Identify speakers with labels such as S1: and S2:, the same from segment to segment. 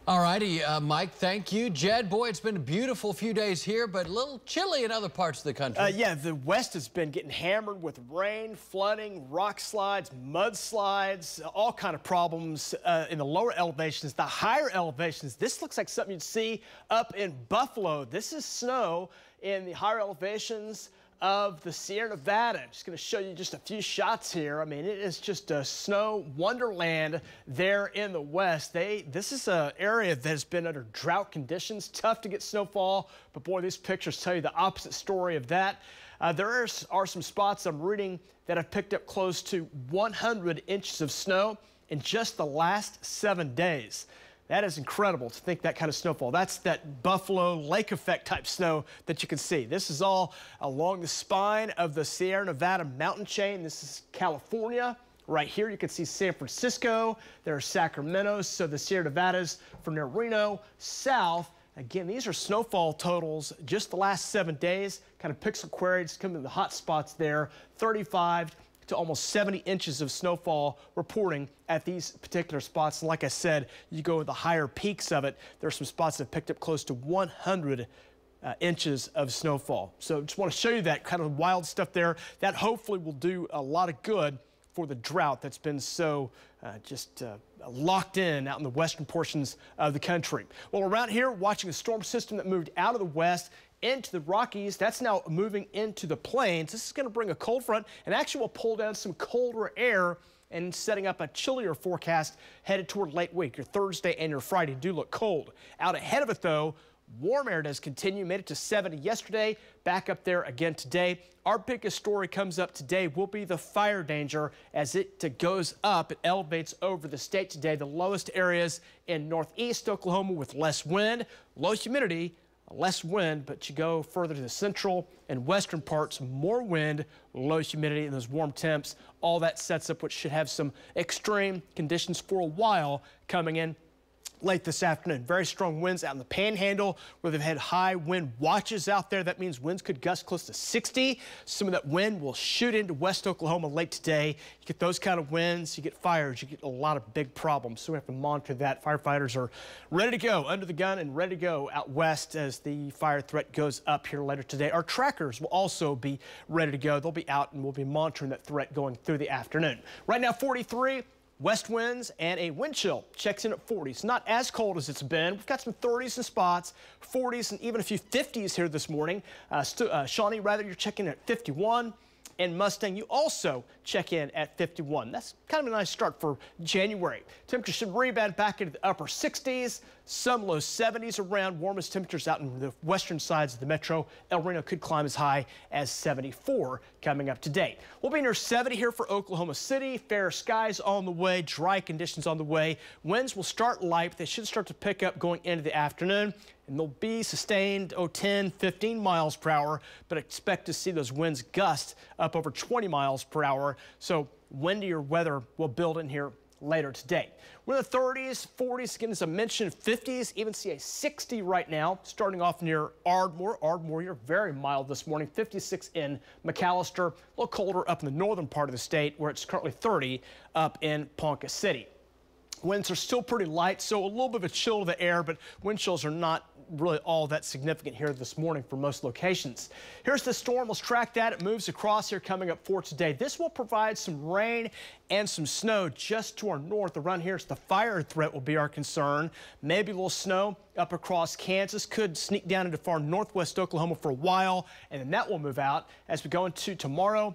S1: All righty, Mike, thank you. Jed, boy, it's been a beautiful few days here, but a little chilly in other parts of the country.
S2: Yeah, the West has been getting hammered with rain, flooding, rock slides, mudslides, all kind of problems in the lower elevations. The higher elevations, this looks like something you'd see up in Buffalo. This is snow in the higher elevations of the Sierra Nevada. I'm just going to show you just a few shots here. I mean, it is just a snow wonderland there in the West. This is an area that has been under drought conditions. Tough to get snowfall, but boy, these pictures tell you the opposite story of that. There are some spots I'm reading that have picked up close to 100 inches of snow in just the last 7 days. That is incredible to think that kind of snowfall. That's that Buffalo lake effect type snow that you can see. This is all along the spine of the Sierra Nevada mountain chain. This is California. Right here you can see San Francisco. There's Sacramento. So the Sierra Nevadas from near Reno south. Again, these are snowfall totals just the last 7 days. Kind of pixel queries come in the hot spots there. 35 to almost 70 inches of snowfall reporting at these particular spots. And like I said, you go with the higher peaks of it, there are some spots that have picked up close to 100 inches of snowfall. So just want to show you that kind of wild stuff there. That hopefully will do a lot of good for the drought that's been so locked in out in the western portions of the country. Well, around here, watching a storm system that moved out of the west into the Rockies. That's now moving into the plains. This is going to bring a cold front and actually will pull down some colder air and setting up a chillier forecast headed toward late week. Your Thursday and your Friday do look cold. Out ahead of it, though, warm air does continue. Made it to 70 yesterday, back up there again today. Our biggest story comes up today will be the fire danger as it goes up. It elevates over the state today. The lowest areas in northeast Oklahoma with less wind, low humidity, less wind, but you go further to the central and western parts, more wind, low humidity, and those warm temps. All that sets up what should have some extreme conditions for a while coming in late this afternoon. Very strong winds out in the Panhandle where they've had high wind watches out there. That means winds could gust close to 60. Some of that wind will shoot into West Oklahoma late today. You get those kind of winds, you get fires, you get a lot of big problems. So we have to monitor that. Firefighters are ready to go, under the gun and ready to go out west as the fire threat goes up here later today. Our trackers will also be ready to go. They'll be out and we'll be monitoring that threat going through the afternoon. Right now, 43. West winds and a wind chill checks in at 40s. Not as cold as it's been. We've got some 30s in spots, 40s, and even a few 50s here this morning. Shawnee, rather, you're checking at 51. And Mustang, you also check in at 51. That's kind of a nice start for January. Temperatures should rebound back into the upper 60s, some low 70s around. Warmest temperatures out in the western sides of the metro. El Reno could climb as high as 74 coming up today. We'll be near 70 here for Oklahoma City. Fair skies on the way, dry conditions on the way. Winds will start light, but they should start to pick up going into the afternoon. And they'll be sustained, 10, 15 miles per hour, but expect to see those winds gust up over 20 miles per hour. So windier weather will build in here later today. We're in the 30s, 40s, again, as I mentioned, 50s, even see a 60 right now, starting off near Ardmore. Ardmore, you're very mild this morning, 56 in McAllister, a little colder up in the northern part of the state where it's currently 30 up in Ponca City. Winds are still pretty light, so a little bit of a chill to the air, but wind chills are not really all that significant here this morning for most locations. Here's the storm. Let's track that. It moves across here coming up for today. This will provide some rain and some snow just to our north. Around here, the fire threat will be our concern. Maybe a little snow up across Kansas. Could sneak down into far northwest Oklahoma for a while, and then that will move out as we go into tomorrow.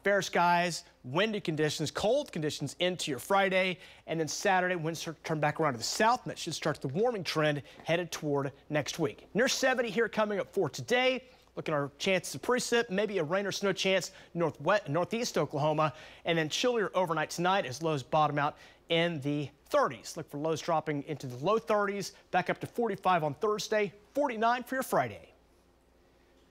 S2: Fair skies, windy conditions, cold conditions into your Friday, and then Saturday winds start to turn back around to the south, and that should start the warming trend headed toward next week. Near 70 here coming up for today. Look at our chances of precip, maybe a rain or snow chance northeast Oklahoma, and then chillier overnight tonight as lows bottom out in the 30s. Look for lows dropping into the low 30s, back up to 45 on Thursday, 49 for your Friday.